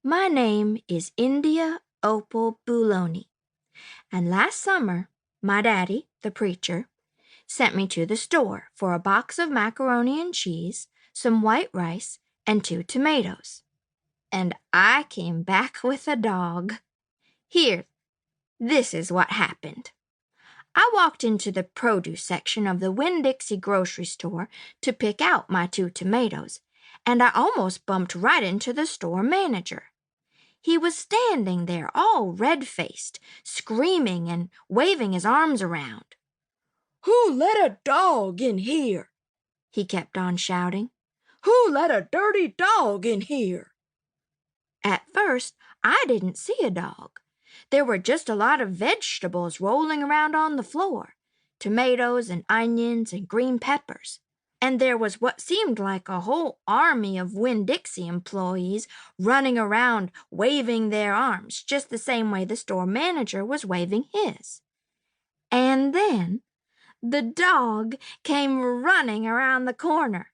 My name is India Opal Buloni, and last summer my daddy, the preacher, sent me to the store for a box of macaroni and cheese, some white rice, and 2 tomatoes. And I came back with a dog. Here, this is what happened. I walked into the produce section of the Winn-Dixie grocery store to pick out my 2 tomatoes, and I almost bumped right into the store manager. He was standing there all red-faced, screaming and waving his arms around. "Who let a dog in here?" he kept on shouting. "Who let a dirty dog in here?" At first, I didn't see a dog. There were just a lot of vegetables rolling around on the floor, tomatoes and onions and green peppers. And there was what seemed like a whole army of Winn-Dixie employees running around waving their arms just the same way the store manager was waving his. And then the dog came running around the corner.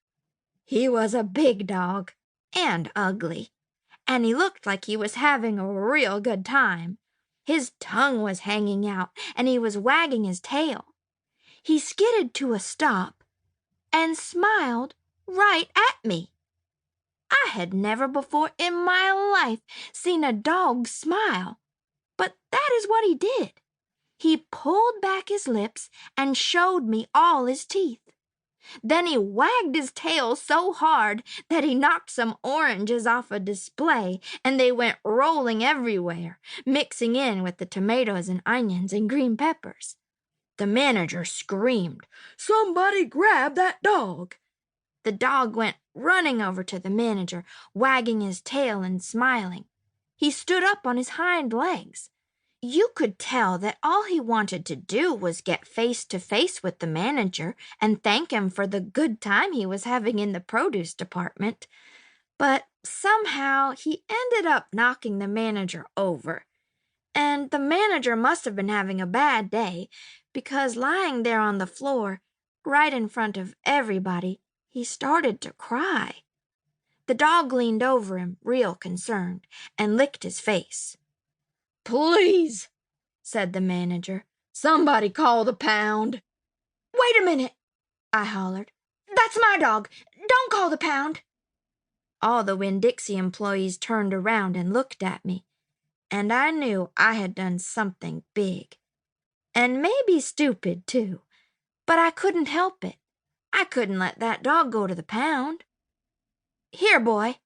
He was a big dog and ugly, and he looked like he was having a real good time. His tongue was hanging out, and he was wagging his tail. He skidded to a stop and smiled right at me. I had never before in my life seen a dog smile, but that is what he did. He pulled back his lips and showed me all his teeth. Then he wagged his tail so hard that he knocked some oranges off a display, and they went rolling everywhere, mixing in with the tomatoes and onions and green peppers. The manager screamed, "Somebody grab that dog!" The dog went running over to the manager, wagging his tail and smiling. He stood up on his hind legs. You could tell that all he wanted to do was get face to face with the manager and thank him for the good time he was having in the produce department. But somehow he ended up knocking the manager over. And the manager must have been having a bad day, because lying there on the floor, right in front of everybody, he started to cry. The dog leaned over him, real concerned, and licked his face. "Please," said the manager, "somebody call the pound." "Wait a minute," I hollered. "That's my dog. Don't call the pound." All the Winn-Dixie employees turned around and looked at me, and I knew I had done something big. And maybe stupid, too. But I couldn't help it. I couldn't let that dog go to the pound. "Here, boy,"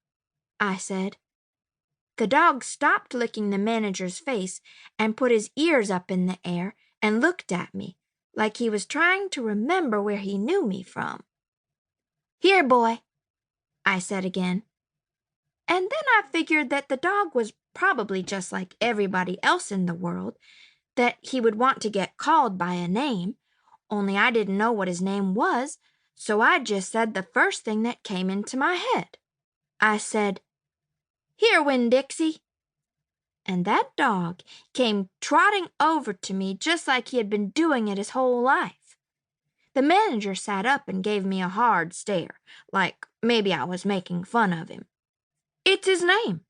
I said. The dog stopped licking the manager's face and put his ears up in the air and looked at me like he was trying to remember where he knew me from. "Here, boy," I said again. And then I figured that the dog was probably just like everybody else in the world, that he would want to get called by a name, only I didn't know what his name was, so I just said the first thing that came into my head. I said, "Here, Winn-Dixie." And that dog came trotting over to me just like he had been doing it his whole life. The manager sat up and gave me a hard stare, like maybe I was making fun of him. "It's his name,"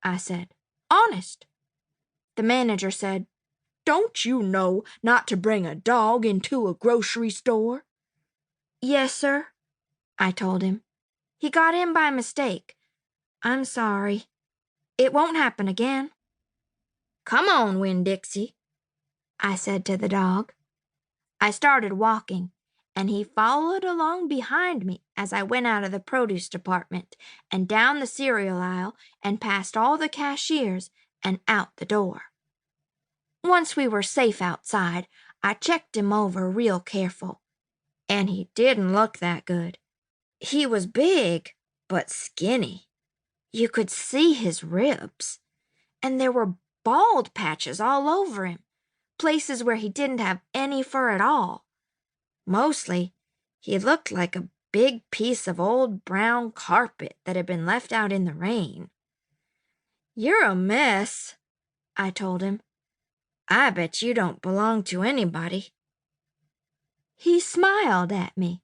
I said. "Honest." The manager said, "Don't you know not to bring a dog into a grocery store?" "Yes, sir," I told him. "He got in by mistake. I'm sorry. It won't happen again." "Come on, Winn-Dixie," I said to the dog. I started walking, and he followed along behind me as I went out of the produce department and down the cereal aisle and past all the cashiers and out the door. Once we were safe outside, I checked him over real careful, and he didn't look that good. He was big, but skinny. You could see his ribs, and there were bald patches all over him, places where he didn't have any fur at all. Mostly, he looked like a big piece of old brown carpet that had been left out in the rain. "You're a mess," I told him. "I bet you don't belong to anybody." He smiled at me.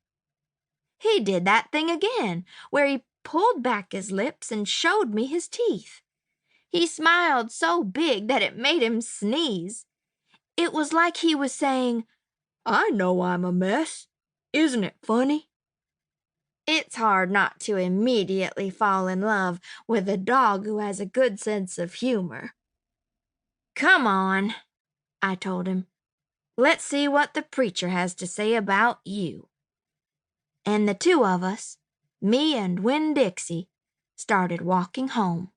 He did that thing again, where he pulled back his lips and showed me his teeth. He smiled so big that it made him sneeze. It was like he was saying, "I know I'm a mess. Isn't it funny?" It's hard not to immediately fall in love with a dog who has a good sense of humor. "Come on," I told him. "Let's see what the preacher has to say about you." And the two of us, me and Winn-Dixie, started walking home.